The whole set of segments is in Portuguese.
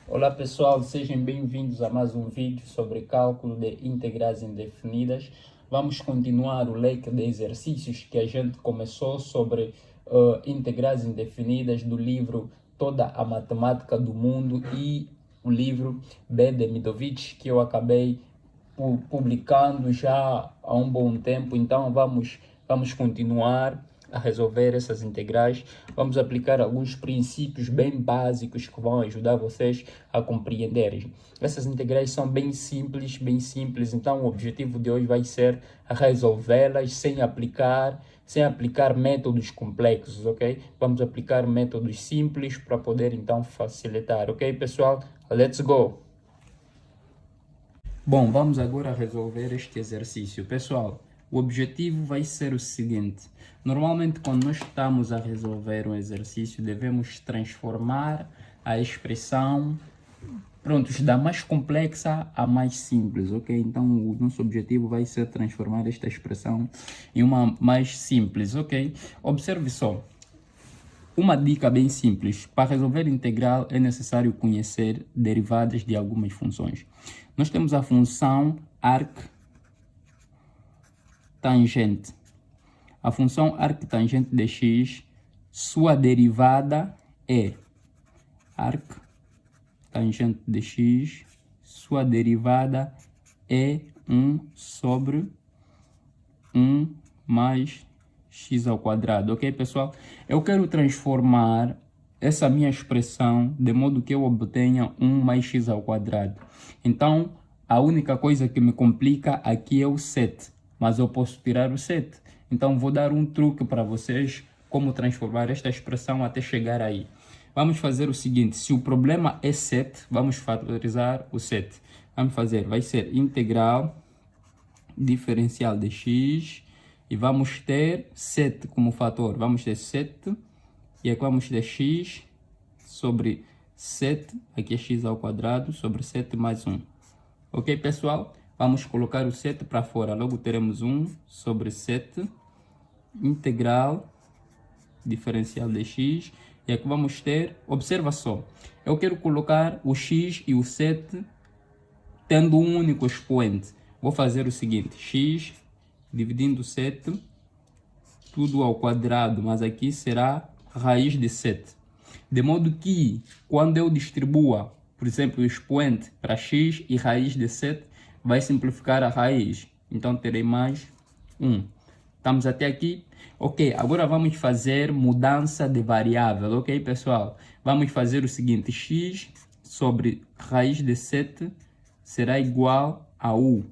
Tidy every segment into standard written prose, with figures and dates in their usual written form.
Olá pessoal, sejam bem-vindos a mais um vídeo sobre cálculo de integrais indefinidas. Vamos continuar o leque de exercícios que a gente começou sobre integrais indefinidas do livro Toda a Matemática do Mundo e o livro B. Demidovich, que eu acabei publicando já há um bom tempo. Então vamos continuar a resolver essas integrais. Vamos aplicar alguns princípios bem básicos que vão ajudar vocês a compreenderem. Essas integrais são bem simples. Então o objetivo de hoje vai ser resolvê-las sem aplicar métodos complexos, ok? Vamos aplicar métodos simples para poder então facilitar, ok, pessoal? Let's go! Bom, vamos agora resolver este exercício. Pessoal, o objetivo vai ser o seguinte. Normalmente, quando nós estamos a resolver um exercício, devemos transformar a expressão, da mais complexa à mais simples, ok? Então, o nosso objetivo vai ser transformar esta expressão em uma mais simples, ok? Observe só. Uma dica bem simples: para resolver integral é necessário conhecer derivadas de algumas funções. Nós temos a função arctangente. A função arctangente de x, sua derivada é arctangente de x, sua derivada é 1 sobre 1 mais x ao quadrado, ok, pessoal? Eu quero transformar essa minha expressão de modo que eu obtenha 1 mais x ao quadrado. Então, a única coisa que me complica aqui é o 7, mas eu posso tirar o 7. Então, vou dar um truque para vocês como transformar esta expressão até chegar aí. Vamos fazer o seguinte: se o problema é 7, vamos fatorizar o 7. Vamos fazer, vai ser integral diferencial de x, e vamos ter 7 como fator. Vamos ter 7, e aqui vamos ter x sobre 7, aqui é x ao quadrado, sobre 7 mais 1. Ok, pessoal? Vamos colocar o 7 para fora. Logo teremos 1 sobre 7, integral diferencial de x. E aqui vamos ter, observa só, eu quero colocar o x e o 7 tendo um único expoente. Vou fazer o seguinte: x dividindo 7, tudo ao quadrado, mas aqui será raiz de 7. De modo que, quando eu distribua, por exemplo, o expoente para x e raiz de 7, vai simplificar a raiz. Então, terei mais 1. Estamos até aqui? Ok, agora vamos fazer mudança de variável, ok, pessoal? Vamos fazer o seguinte: x sobre raiz de 7 será igual a u.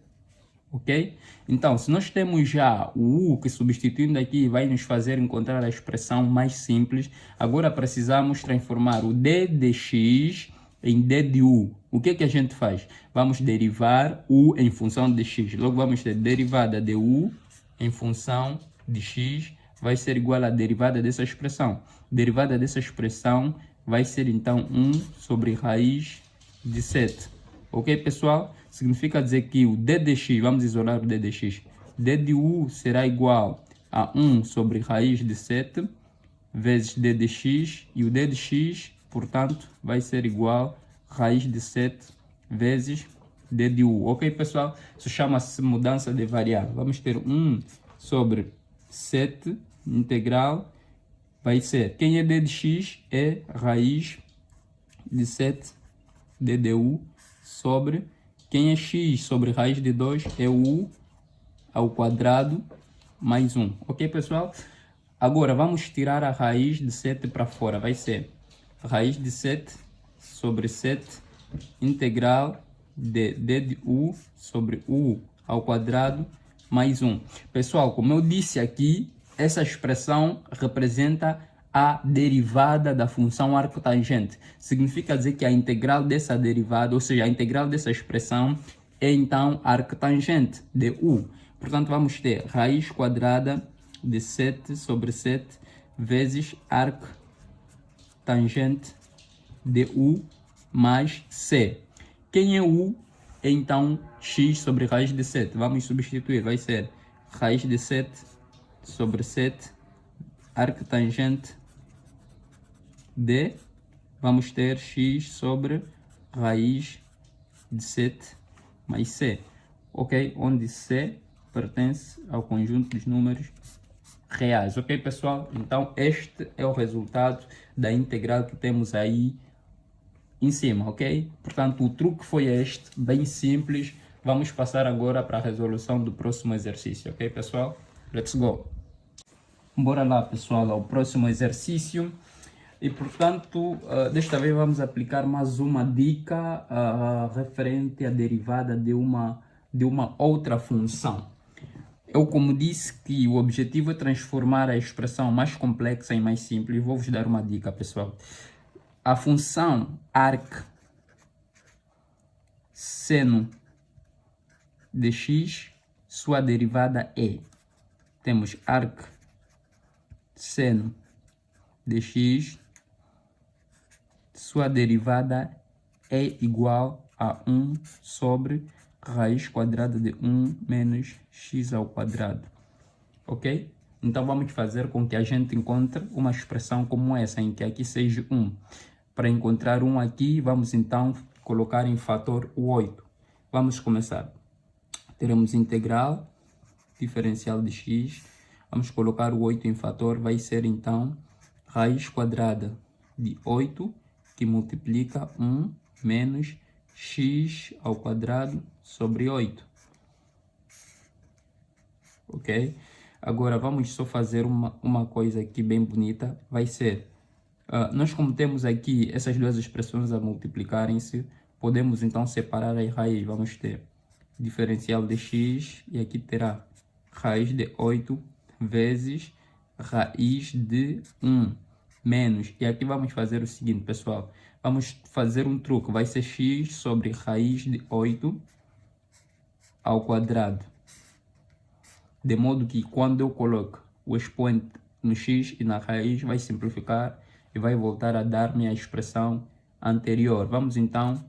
Ok? Então, se nós temos já o u, que substituindo aqui vai nos fazer encontrar a expressão mais simples, agora precisamos transformar o d de x em d de u. O que a gente faz? Vamos derivar u em função de x. Logo vamos ter derivada de u em função de x vai ser igual à derivada dessa expressão. Derivada dessa expressão vai ser então 1 sobre raiz de 7. Ok, pessoal? Significa dizer que o d de x, vamos isolar o d de x, d de u será igual a 1 sobre raiz de 7 vezes d de x, e o d de x, portanto, vai ser igual a raiz de 7 vezes d de u. Ok, pessoal? Isso chama-se mudança de variável. Vamos ter 1 sobre 7 integral, vai ser, quem é d de x é raiz de 7 d de u sobre, quem é x sobre raiz de 2 é u ao quadrado mais 1. Ok, pessoal? Agora vamos tirar a raiz de 7 para fora. Vai ser raiz de 7 sobre 7 integral de d de u sobre u ao quadrado mais 1. Pessoal, como eu disse aqui, essa expressão representa a derivada da função arcotangente. Significa dizer que a integral dessa derivada, ou seja, a integral dessa expressão, é então arctangente de u. Portanto, vamos ter raiz quadrada de 7 sobre 7 vezes arctangente de u mais c. Quem é u? É então x sobre raiz de 7. Vamos substituir, vai ser raiz de 7 sobre 7 arctangente de, vamos ter x sobre raiz de 7 mais c, ok? Onde c pertence ao conjunto dos números reais, ok, pessoal? Então, este é o resultado da integral que temos aí em cima, ok? Portanto, o truque foi este, bem simples. Vamos passar agora para a resolução do próximo exercício, ok, pessoal? Let's go! Bora lá, pessoal, ao próximo exercício. E, portanto, desta vez vamos aplicar mais uma dica referente à derivada de uma outra função. Eu, como disse que o objetivo é transformar a expressão mais complexa em mais simples, vou vos dar uma dica, pessoal. A função arc seno de x, sua derivada é. Temos arc seno de x, sua derivada é igual a 1 sobre raiz quadrada de 1 menos x ao quadrado. Ok? Então vamos fazer com que a gente encontre uma expressão como essa, em que aqui seja 1. Para encontrar 1 aqui, vamos então colocar em fator o 8. Vamos começar. Teremos integral diferencial de x. Vamos colocar o 8 em fator, vai ser então raiz quadrada de 8, que multiplica 1 menos x ao quadrado sobre 8. Ok? Agora vamos só fazer uma coisa aqui bem bonita. Vai ser, nós como temos aqui essas duas expressões a multiplicarem-se, podemos então separar as raízes. Vamos ter diferencial de x e aqui terá raiz de 8 vezes raiz de 1 menos. E aqui vamos fazer o seguinte, pessoal. Vamos fazer um truque. Vai ser x sobre raiz de 8 ao quadrado. De modo que quando eu coloco o expoente no x e na raiz, vai simplificar e vai voltar a dar-me a expressão anterior. Vamos então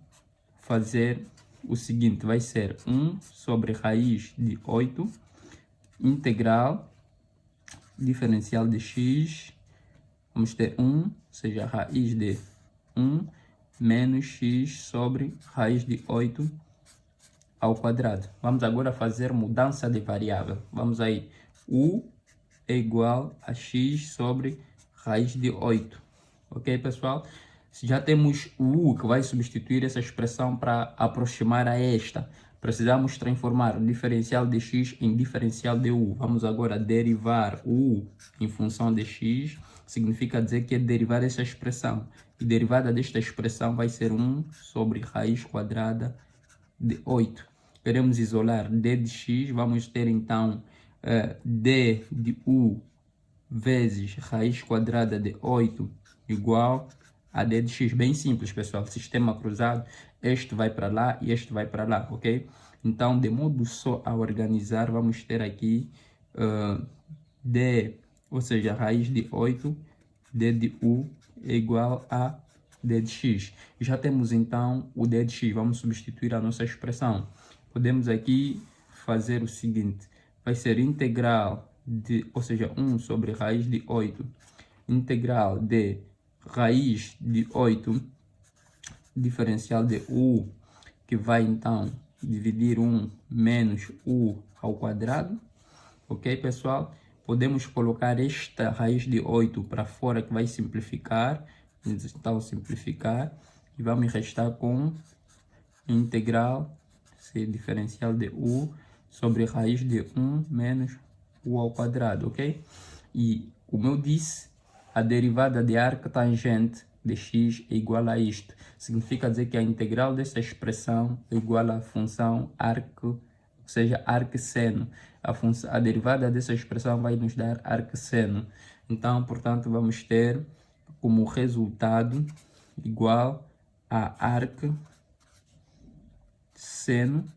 fazer o seguinte. Vai ser 1 sobre raiz de 8 integral diferencial de x. Vamos ter 1, ou seja, raiz de 1 menos x sobre raiz de 8 ao quadrado. Vamos agora fazer mudança de variável. Vamos aí. U é igual a x sobre raiz de 8. Ok, pessoal? Já temos o U que vai substituir essa expressão para aproximar a esta. Precisamos transformar o diferencial de x em diferencial de U. Vamos agora derivar o U em função de x. Significa dizer que é derivar essa expressão. E derivada desta expressão vai ser 1 sobre raiz quadrada de 8. Queremos isolar d de x, vamos ter então d de u vezes raiz quadrada de 8 igual a d de x. Bem simples, pessoal. Sistema cruzado, este vai para lá e este vai para lá, ok? Então, de modo só a organizar, vamos ter aqui d, ou seja, raiz de 8, d de u é igual a d de x. Já temos então o d de x, vamos substituir a nossa expressão. Podemos aqui fazer o seguinte, vai ser integral de, ou seja, 1 sobre raiz de 8, integral de raiz de 8, diferencial de u, que vai então dividir 1 menos u ao quadrado, ok, pessoal? Podemos colocar esta raiz de 8 para fora, que vai simplificar, então simplificar, e vamos restar com integral diferencial de u sobre raiz de 1 menos u ao quadrado, ok? E, como eu disse, a derivada de arc tangente de x é igual a isto. Significa dizer que a integral dessa expressão é igual à função arc, ou seja, arcseno. A derivada dessa expressão vai nos dar arcseno. Então, portanto, vamos ter como resultado igual a arc seno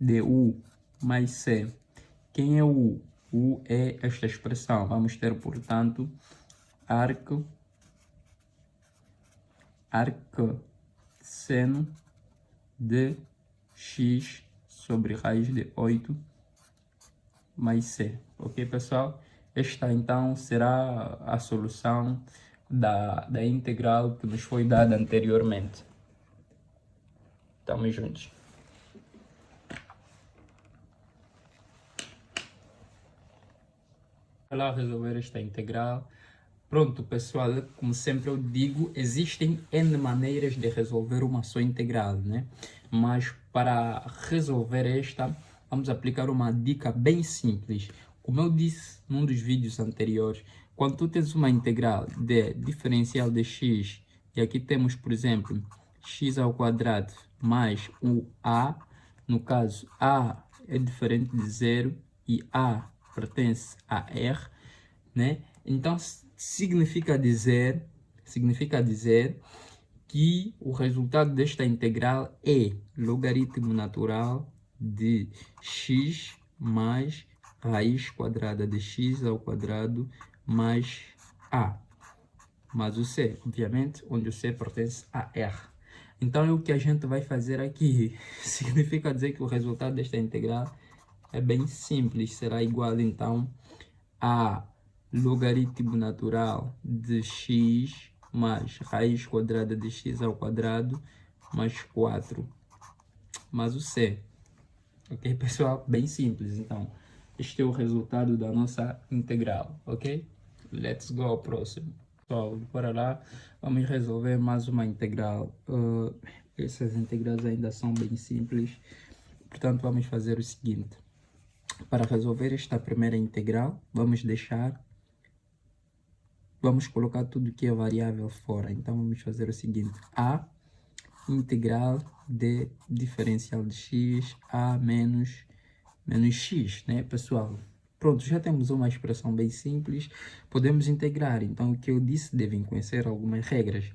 de u mais c. Quem é o u? U é esta expressão. Vamos ter, portanto, arcseno de x sobre raiz de 8 mais c. Ok, pessoal? Esta, então, será a solução da integral que nos foi dada anteriormente. Tamo juntos. Vou lá resolver esta integral. Pronto, pessoal, como sempre eu digo, existem N maneiras de resolver uma só integral, né? Mas para resolver esta, vamos aplicar uma dica bem simples. Como eu disse num dos vídeos anteriores, quando tu tens uma integral de diferencial de x, e aqui temos, por exemplo, x ao quadrado mais o a, no caso, a é diferente de zero e a pertence a r, né? Então, significa dizer que o resultado desta integral é logaritmo natural de x mais raiz quadrada de x ao quadrado mais a. Mas o c, obviamente, onde o c pertence a r. Então, é o que a gente vai fazer aqui. Significa dizer que o resultado desta integral é bem simples. Será igual, então, a logaritmo natural de x mais raiz quadrada de x ao quadrado mais 4 mais o c. Ok, pessoal? Bem simples. Então, este é o resultado da nossa integral, ok? Let's go ao próximo. Pessoal, bora lá. Vamos resolver mais uma integral. Essas integrais ainda são bem simples. Portanto, vamos fazer o seguinte. Para resolver esta primeira integral, vamos colocar tudo que é variável fora. Então, vamos fazer o seguinte. A integral de diferencial de x a menos x, né, pessoal? Pronto, já temos uma expressão bem simples. Podemos integrar. Então, o que eu disse, devem conhecer algumas regras.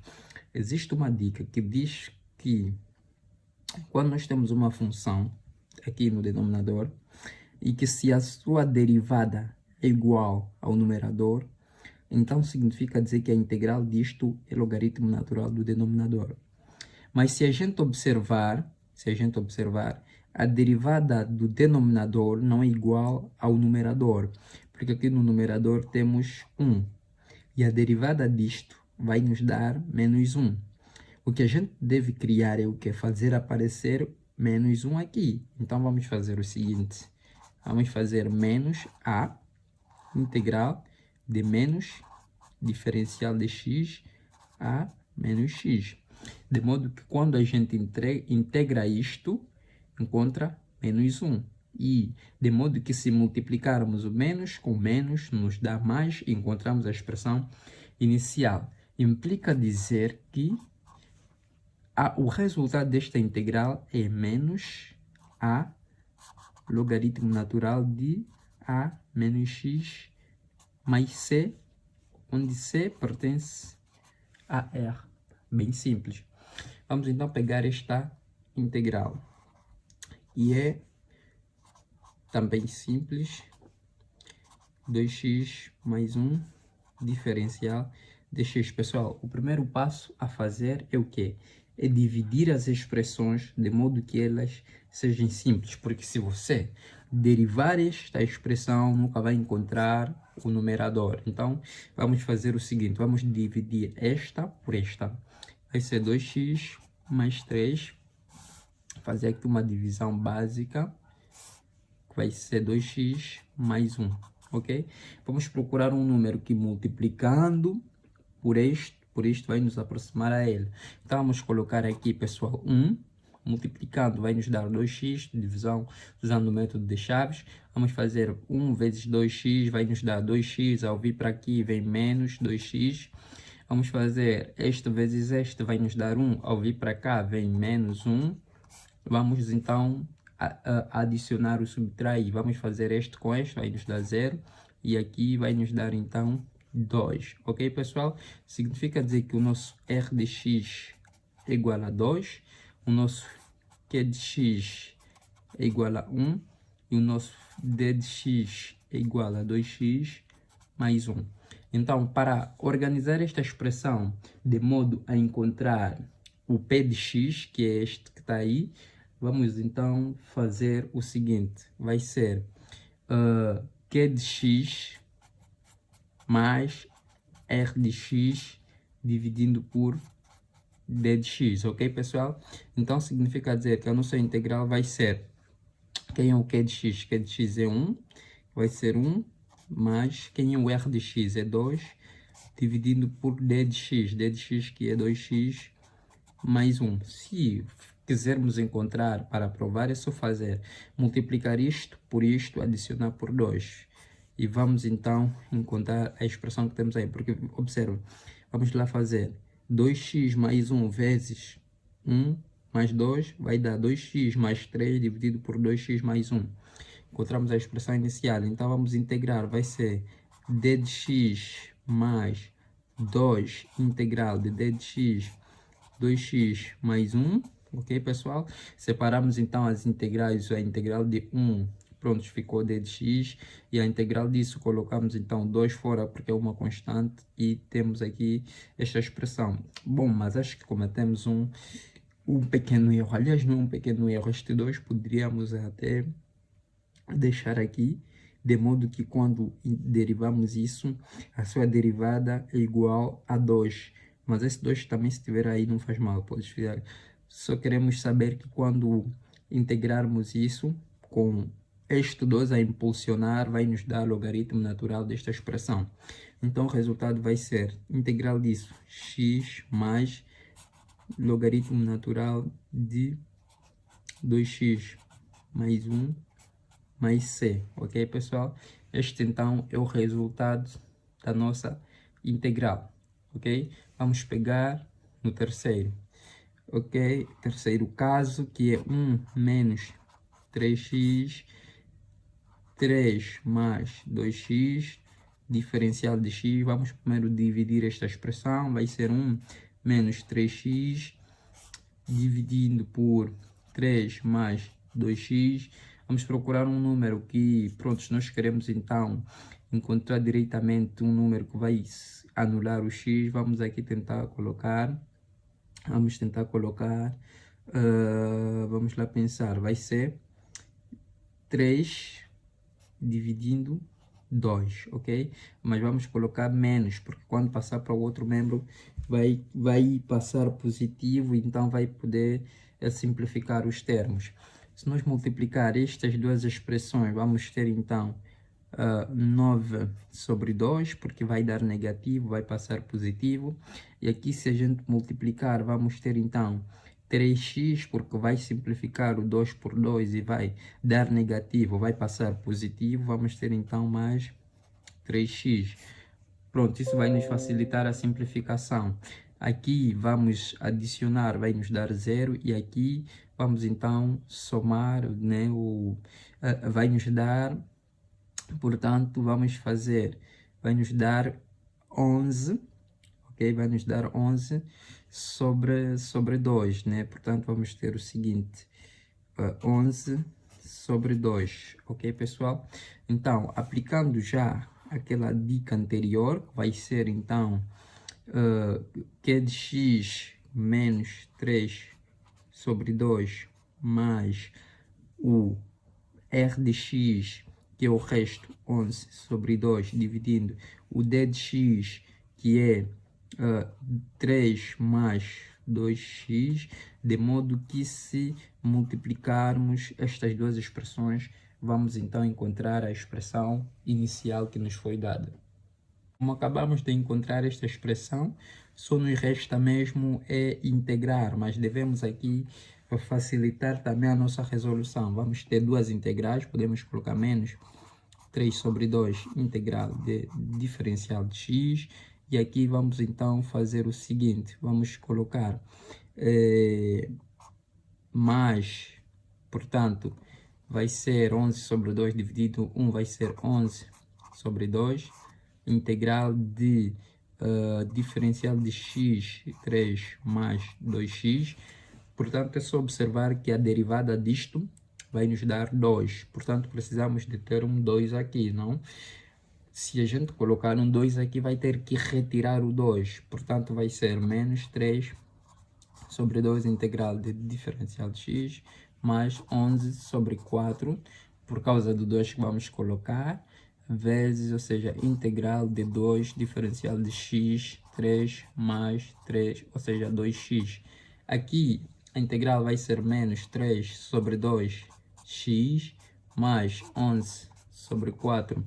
Existe uma dica que diz que quando nós temos uma função aqui no denominador e que se a sua derivada é igual ao numerador, então significa dizer que a integral disto é logaritmo natural do denominador. Mas se a gente observar, a derivada do denominador não é igual ao numerador, porque aqui no numerador temos 1, e a derivada disto vai nos dar menos 1. O que a gente deve criar é o que? Fazer aparecer menos 1 aqui. Então, vamos fazer o seguinte. Vamos fazer menos a integral de menos diferencial de x a menos x. De modo que quando a gente integra isto, encontra menos 1. E de modo que se multiplicarmos o menos com menos, nos dá mais e encontramos a expressão inicial. Implica dizer que o resultado desta integral é menos a logaritmo natural de a menos x mais c, onde c pertence a r. Bem simples. Vamos então pegar esta integral. E é também simples. 2x mais 1 diferencial de x. Pessoal, o primeiro passo a fazer é o quê? É dividir as expressões de modo que elas sejam simples. Porque se você derivar esta expressão, nunca vai encontrar o numerador. Então, vamos fazer o seguinte. Vamos dividir esta por esta. Vai ser 2x mais 3. Fazer aqui uma divisão básica. Vai ser 2x mais 1. Ok? Vamos procurar um número que multiplicando por isto vai nos aproximar a ele. Então, vamos colocar aqui, pessoal, 1. Multiplicando vai nos dar 2x, divisão usando o método de chaves. Vamos fazer 1 vezes 2x, vai nos dar 2x. Ao vir para aqui, vem menos 2x. Vamos fazer este vezes este, vai nos dar 1. Ao vir para cá, vem menos 1. Vamos, então, adicionar o subtrair. Vamos fazer este com este, vai nos dar 0. E aqui vai nos dar, então, 2. Ok, pessoal? Significa dizer que o nosso R de x é igual a 2. O nosso Q de x é igual a 1. E o nosso D de x é igual a 2x mais 1. Então, para organizar esta expressão de modo a encontrar o P de x, que é este que está aí, vamos então fazer o seguinte. Vai ser Q de x mais R de x dividindo por d de x, ok, pessoal? Então, significa dizer que a nossa integral vai ser, quem é o q de x? Q de x é 1, vai ser 1, mais quem é o r de x? É 2, dividido por d de x que é 2x mais 1. Se quisermos encontrar para provar, é só fazer multiplicar isto por isto, adicionar por 2. E vamos então encontrar a expressão que temos aí. Porque, observe, vamos lá fazer 2x mais 1 vezes 1 mais 2 vai dar 2x mais 3 dividido por 2x mais 1. Encontramos a expressão inicial. Então, vamos integrar. Vai ser d de x mais 2 integral de d de x 2x mais 1, ok, pessoal? Separamos então as integrais, a integral de 1, pronto, ficou d de x, e a integral disso colocamos então 2 fora, porque é uma constante, e temos aqui esta expressão. Bom, mas acho que cometemos um pequeno erro, aliás, não é um pequeno erro, este 2 poderíamos até deixar aqui, de modo que quando derivamos isso, a sua derivada é igual a 2. Mas esse 2 também, se estiver aí, não faz mal, pode ficar. Só queremos saber que quando integrarmos isso com este 2 a impulsionar, vai nos dar logaritmo natural desta expressão. Então, o resultado vai ser integral disso, x mais logaritmo natural de 2x mais 1 mais c, ok, pessoal? Este, então, é o resultado da nossa integral, ok? Vamos pegar no terceiro, ok? Terceiro caso, que é 1 menos 3x, 3 mais 2x, diferencial de x. Vamos primeiro dividir esta expressão, vai ser 1 menos 3x, dividindo por 3 mais 2x. Vamos procurar um número que, pronto, nós queremos então encontrar diretamente um número que vai anular o x. Vamos aqui tentar colocar, vamos lá pensar, vai ser 3 dividindo 2, ok? Mas vamos colocar menos, porque quando passar para o outro membro vai passar positivo, então vai poder simplificar os termos. Se nós multiplicar estas duas expressões, vamos ter então 9 sobre 2, porque vai dar negativo, vai passar positivo. E aqui, se a gente multiplicar, vamos ter então 3x, porque vai simplificar o 2 por 2 e vai dar negativo, vai passar positivo. Vamos ter então mais 3x. Pronto, isso vai nos facilitar a simplificação. Aqui vamos adicionar, vai nos dar 0, e aqui vamos então somar, né, vai nos dar, portanto, vamos fazer, vai nos dar 11, ok? Vai nos dar 11 sobre 2, né? Portanto, vamos ter o seguinte, 11 sobre 2, ok, pessoal? Então, aplicando já aquela dica anterior, vai ser então Q de x menos 3 sobre 2 mais o R de x, que é o resto, 11 sobre 2, dividindo o D de x, que é 3 mais 2x, de modo que, se multiplicarmos estas duas expressões, vamos então encontrar a expressão inicial que nos foi dada. Como acabamos de encontrar esta expressão, só nos resta mesmo integrar, mas devemos aqui facilitar também a nossa resolução. Vamos ter duas integrais, podemos colocar menos 3 sobre 2 integral de diferencial de x, e aqui vamos então fazer o seguinte, vamos colocar mais, portanto, vai ser 11 sobre 2 dividido 1, vai ser 11 sobre 2, integral de diferencial de x, 3 mais 2x. Portanto, é só observar que a derivada disto vai nos dar 2. Portanto, precisamos de ter um 2 aqui, não? Se a gente colocar um 2 aqui, vai ter que retirar o 2. Portanto, vai ser menos 3 sobre 2 integral de diferencial de x, mais 11 sobre 4, por causa do 2 que vamos colocar. vezes, ou seja, integral de 2 diferencial de x, 3 mais 3, ou seja, 2x. Aqui a integral vai ser menos 3 sobre 2x mais 11 sobre 4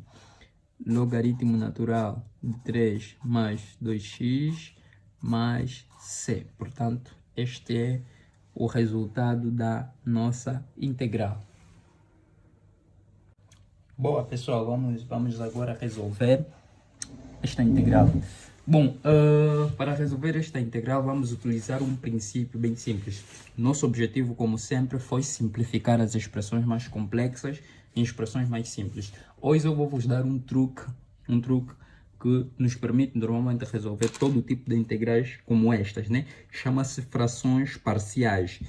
logaritmo natural de 3 mais 2x mais c. Portanto, este é o resultado da nossa integral. Boa, pessoal, vamos agora resolver esta integral. Bom, para resolver esta integral, vamos utilizar um princípio bem simples. Nosso objetivo, como sempre, foi simplificar as expressões mais complexas em expressões mais simples. Hoje eu vou vos dar um truque que nos permite normalmente resolver todo tipo de integrais como estas, né? Chama-se frações parciais.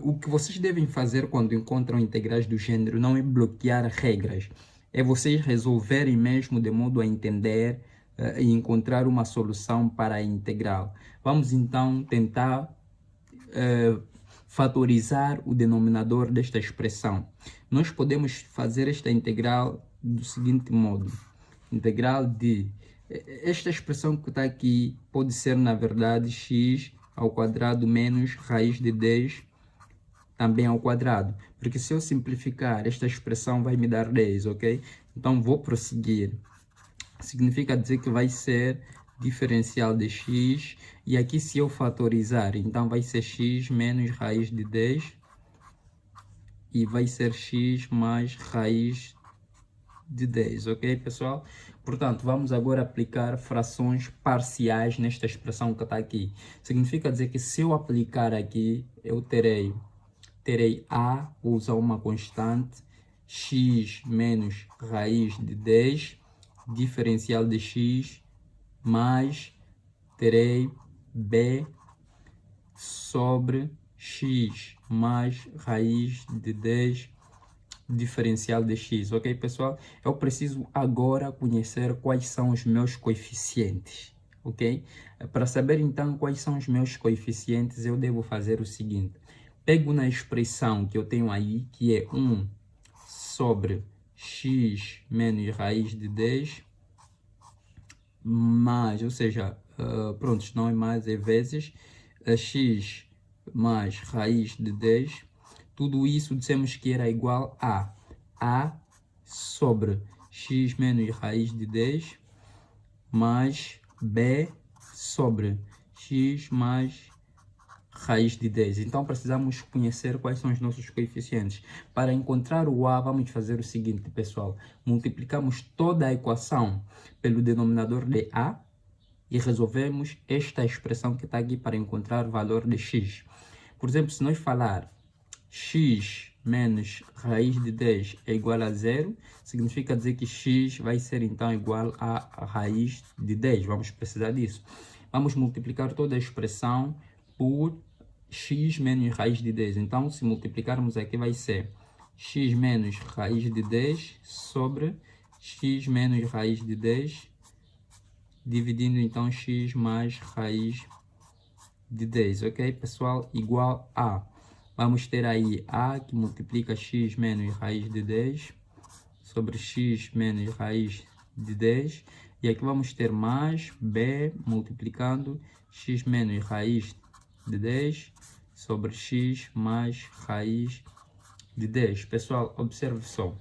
O que vocês devem fazer quando encontram integrais do gênero não é bloquear regras, é vocês resolverem mesmo de modo a entender e encontrar uma solução para a integral. Vamos então tentar fatorizar o denominador desta expressão. Nós podemos fazer esta integral do seguinte modo. Integral de... Esta expressão que está aqui pode ser, na verdade, x ao quadrado menos raiz de 10 também ao quadrado, porque se eu simplificar esta expressão vai me dar 10, ok? Então vou prosseguir. Significa dizer que vai ser diferencial de x, e aqui se eu fatorizar, então vai ser x menos raiz de 10, e vai ser x mais raiz de 10, ok, pessoal? Portanto, vamos agora aplicar frações parciais nesta expressão que está aqui. Significa dizer que se eu aplicar aqui, eu terei a, vou usar uma constante, x menos raiz de 10, diferencial de x, mais terei b sobre x mais raiz de 10, diferencial de x, ok, pessoal? Eu preciso agora conhecer quais são os meus coeficientes, ok? Para saber então quais são os meus coeficientes, eu devo fazer o seguinte. Pego na expressão que eu tenho aí, que é 1 sobre x menos raiz de 10, mais, ou seja, pronto, não é mais, é vezes, x mais raiz de 10. Tudo isso dissemos que era igual a sobre x menos raiz de 10, mais b sobre x mais raiz de 10. Então precisamos conhecer quais são os nossos coeficientes. Para encontrar o a, vamos fazer o seguinte, pessoal. Multiplicamos toda a equação pelo denominador de a e resolvemos esta expressão que está aqui para encontrar o valor de x. Por exemplo, se nós falar x menos raiz de 10 é igual a 0, significa dizer que x vai ser então igual a raiz de 10. Vamos precisar disso. Vamos multiplicar toda a expressão por x menos raiz de 10. Então, se multiplicarmos aqui, vai ser x menos raiz de 10 sobre x menos raiz de 10, dividindo então x mais raiz de 10, ok, pessoal? Igual a... Vamos ter aí a que multiplica x menos raiz de 10 sobre x menos raiz de 10. E aqui vamos ter mais b multiplicando x menos raiz de 10 sobre x mais raiz de 10. Pessoal, observe só.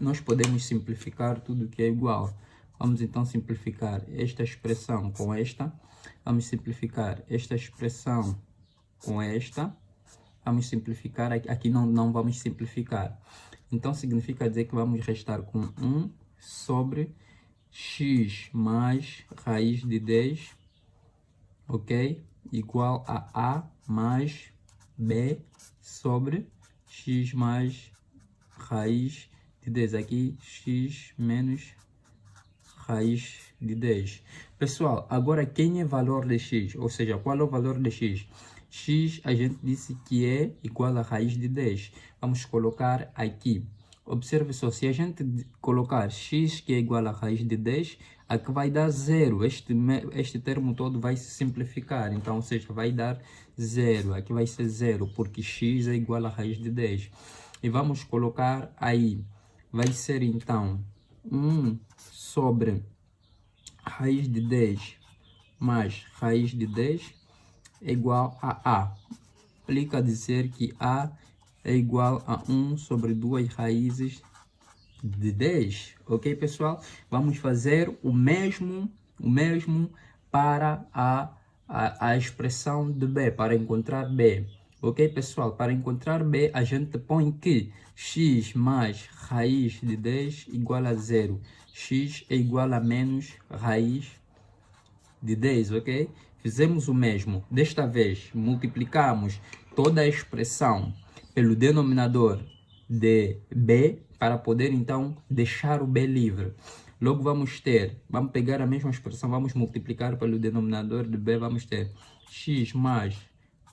Nós podemos simplificar tudo que é igual. Vamos então simplificar esta expressão com esta. Vamos simplificar esta expressão com esta. Vamos simplificar, aqui não vamos simplificar. Então, significa dizer que vamos restar com 1 sobre x mais raiz de 10, ok? Igual a mais b sobre x mais raiz de 10. Aqui, x menos raiz de 10. Pessoal, agora quem é valor de x? Ou seja, qual é o valor de x? X a gente disse que é igual a raiz de 10. Vamos colocar aqui. Observe só, se a gente colocar x que é igual a raiz de 10, aqui vai dar 0. Este termo todo vai se simplificar. Então, ou seja, vai dar 0. Aqui vai ser 0, porque x é igual a raiz de 10. E vamos colocar aí. Vai ser então 1 sobre raiz de 10 mais raiz de 10 é igual a A. Implica dizer que A é igual a 1 sobre 2 raízes de 10. Ok, pessoal? Vamos fazer o mesmo para a expressão de B, para encontrar B. Ok, pessoal? Para encontrar B, a gente põe que x mais raiz de 10 igual a 0. X é igual a menos raiz de 10, ok? Fizemos o mesmo. Desta vez, multiplicamos toda a expressão pelo denominador de B para poder, então, deixar o B livre. Logo, vamos pegar a mesma expressão, vamos multiplicar pelo denominador de B, vamos ter x mais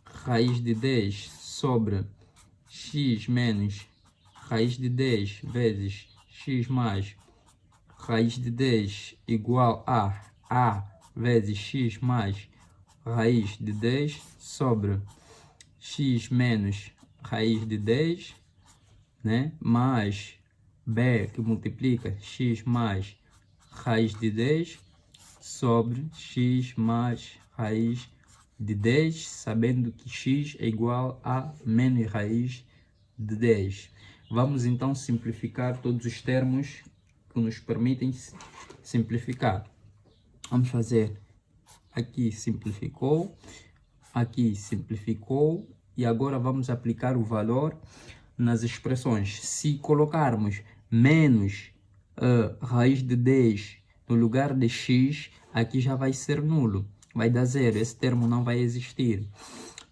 raiz de 10 sobre x menos raiz de 10 vezes x mais raiz de 10 igual a A vezes x mais raiz de 10 sobre x menos raiz de 10, né? Mais B que multiplica x mais raiz de 10 sobre x mais raiz de 10, sabendo que x é igual a menos raiz de 10. Vamos então simplificar todos os termos que nos permitem simplificar. Vamos fazer aqui simplificou e agora vamos aplicar o valor nas expressões. Se colocarmos menos raiz de 10 no lugar de x, aqui já vai ser nulo, vai dar zero, esse termo não vai existir.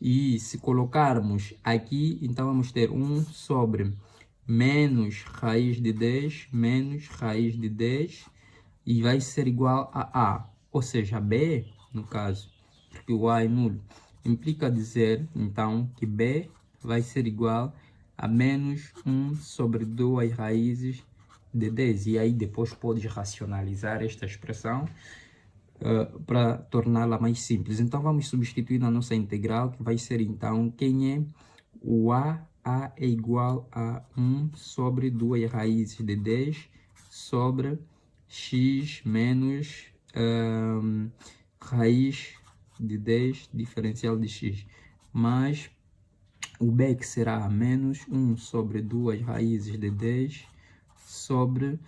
E se colocarmos aqui, então vamos ter 1 sobre menos raiz de 10 menos raiz de 10 e vai ser igual a A, ou seja, B, no caso, porque o A é nulo, implica dizer, então, que B vai ser igual a menos 1 sobre 2 raízes de 10. E aí depois podes racionalizar esta expressão para torná-la mais simples. Então, vamos substituir na nossa integral, que vai ser, então, quem é o A? A é igual a 1 sobre 2 raízes de 10 sobre x menos raiz de 10 diferencial de x, mais o B que será menos 1 sobre 2 raízes de 10 sobre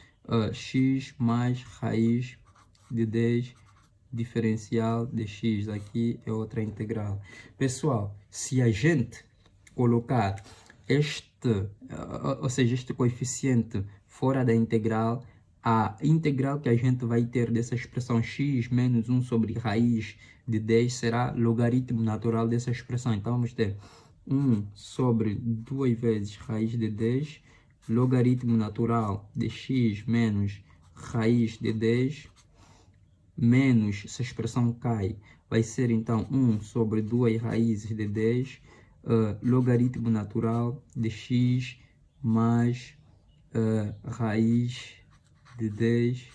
x mais raiz de 10 diferencial de x. Aqui é outra integral. Pessoal, se a gente colocar ou seja, este coeficiente fora da integral, a integral que a gente vai ter dessa expressão x menos 1 sobre raiz de 10 será logaritmo natural dessa expressão. Então, vamos ter 1 sobre 2 vezes raiz de 10, logaritmo natural de x menos raiz de 10, menos, essa expressão cai, vai ser então 1 sobre 2 raízes de 10, logaritmo natural de x mais raiz de 10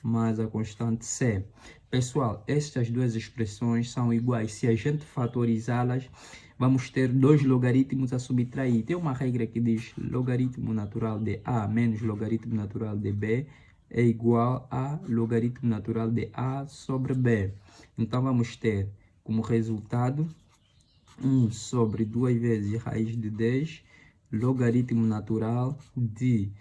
mais a constante c. Pessoal, estas duas expressões são iguais. Se a gente fatorizá-las, vamos ter dois logaritmos a subtrair. Tem uma regra que diz logaritmo natural de a menos logaritmo natural de b é igual a logaritmo natural de a sobre b. Então, vamos ter como resultado 1 sobre 2 vezes raiz de 10, logaritmo natural de...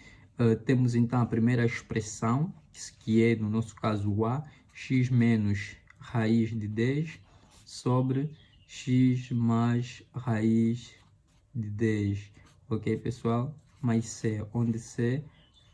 temos então a primeira expressão, que é, no nosso caso, o a, x menos raiz de 10 sobre x mais raiz de 10. Ok, pessoal? Mais c, onde c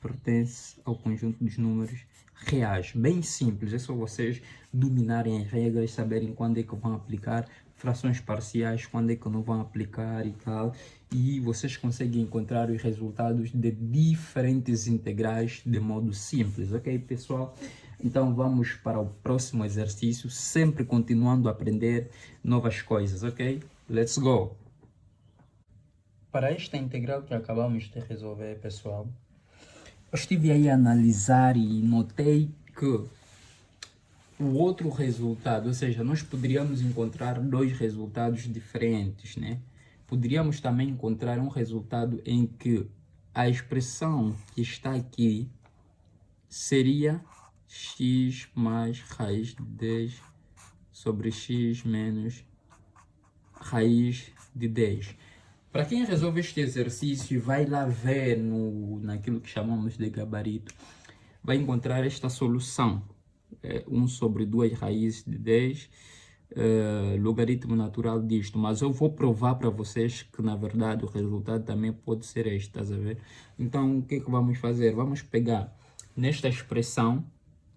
pertence ao conjunto dos números reais. Bem simples, é só vocês dominarem as regras, saberem quando é que vão aplicar frações parciais, quando é que não vão aplicar e tal. E vocês conseguem encontrar os resultados de diferentes integrais de modo simples, ok, pessoal? Então vamos para o próximo exercício, sempre continuando a aprender novas coisas, ok? Let's go! Para esta integral que acabamos de resolver, pessoal, eu estive aí a analisar e notei que o outro resultado, ou seja, nós poderíamos encontrar dois resultados diferentes, né? Poderíamos também encontrar um resultado em que a expressão que está aqui seria x mais raiz de 10 sobre x menos raiz de 10. Para quem resolve este exercício, vai lá ver naquilo que chamamos de gabarito, vai encontrar esta solução. 1 sobre 2 raízes de 10, logaritmo natural disto. Mas eu vou provar para vocês que, na verdade, o resultado também pode ser este, estás a ver? Então, o que é que vamos fazer? Vamos pegar nesta expressão,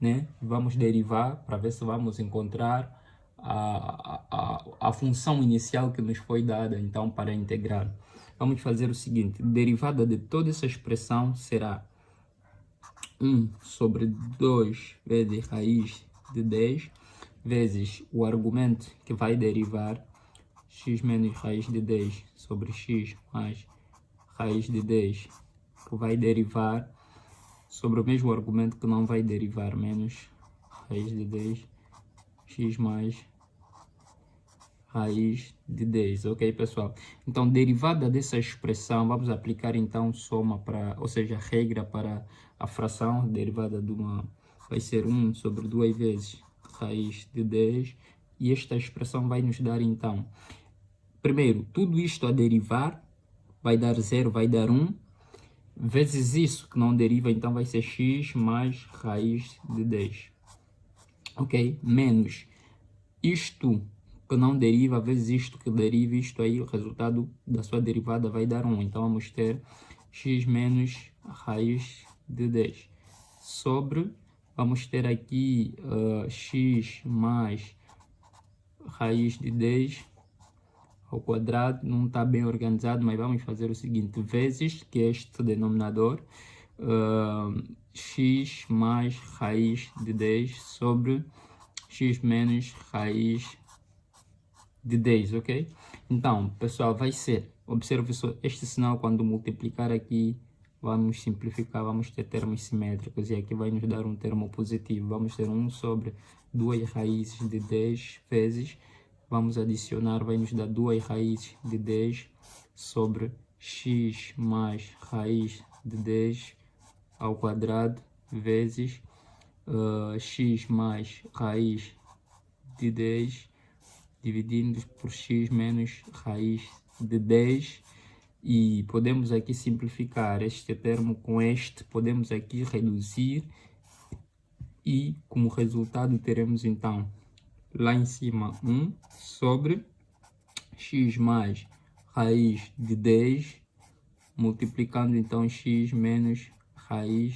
né? Vamos derivar para ver se vamos encontrar a função inicial que nos foi dada, então, para integrar. Vamos fazer o seguinte: derivada de toda essa expressão será 1 sobre 2 vezes raiz de 10 vezes o argumento que vai derivar, x menos raiz de 10 sobre x mais raiz de 10, que vai derivar sobre o mesmo argumento que não vai derivar, menos raiz de 10, x mais raiz de 10, ok, pessoal? Então, derivada dessa expressão, vamos aplicar então soma para, ou seja, regra para a fração derivada de uma, vai ser 1 sobre 2 vezes raiz de 10, e esta expressão vai nos dar então, primeiro, tudo isto a derivar, vai dar 0, vai dar 1, vezes isso que não deriva, então vai ser x mais raiz de 10, ok? Menos isto que não deriva vezes isto que deriva, isto aí, o resultado da sua derivada vai dar 1. Então, vamos ter x menos raiz de 10 sobre, vamos ter aqui x mais raiz de 10 ao quadrado. Não está bem organizado, mas vamos fazer o seguinte, vezes, que é este denominador, x mais raiz de 10 sobre x menos raiz de 10, ok? Então, pessoal, vai ser, observe só este sinal, quando multiplicar aqui, vamos simplificar, vamos ter termos simétricos, e aqui vai nos dar um termo positivo. Vamos ter 1 sobre 2 raízes de 10 vezes, vamos adicionar, vai nos dar 2 raízes de 10 sobre x mais raiz de 10 ao quadrado vezes x mais raiz de 10 dividindo por x menos raiz de 10, e podemos aqui simplificar este termo com este, podemos aqui reduzir, e como resultado teremos então lá em cima 1 sobre x mais raiz de 10 multiplicando então x menos raiz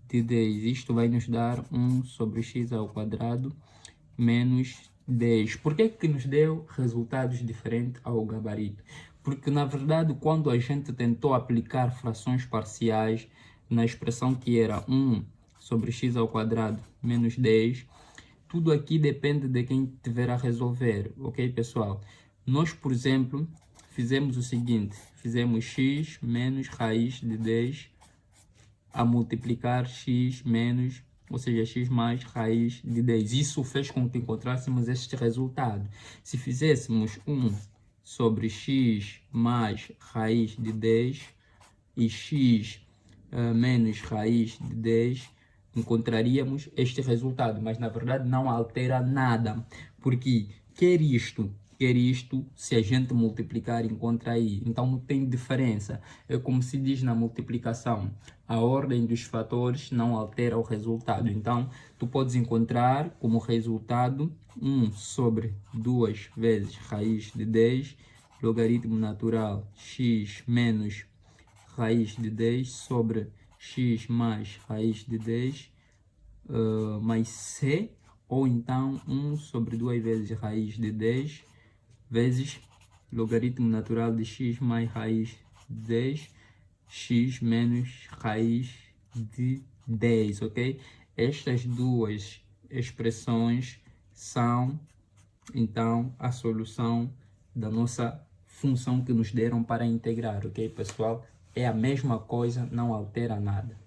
de 10. Isto vai nos dar 1 sobre x ao quadrado menos 10. Por que nos deu resultados diferentes ao gabarito? Porque, na verdade, quando a gente tentou aplicar frações parciais na expressão que era 1 sobre x ao quadrado menos 10, tudo aqui depende de quem tiver a resolver, ok, pessoal? Nós, por exemplo, fizemos o seguinte, fizemos x menos raiz de 10 a multiplicar x menos, ou seja, x mais raiz de 10. Isso fez com que encontrássemos este resultado. Se fizéssemos 1 sobre x mais raiz de 10 e x menos raiz de 10, encontraríamos este resultado. Mas, na verdade, não altera nada. Porque quer isto, se a gente multiplicar, encontra aí. Então, não tem diferença. É como se diz na multiplicação, a ordem dos fatores não altera o resultado. Então, tu podes encontrar como resultado 1 sobre 2 vezes raiz de 10, logaritmo natural x menos raiz de 10 sobre x mais raiz de 10 mais c, ou então 1 sobre 2 vezes raiz de 10 vezes logaritmo natural de x mais raiz de 10, x menos raiz de 10, ok? Estas duas expressões são, então, a solução da nossa função que nos deram para integrar, ok, pessoal? É a mesma coisa, não altera nada.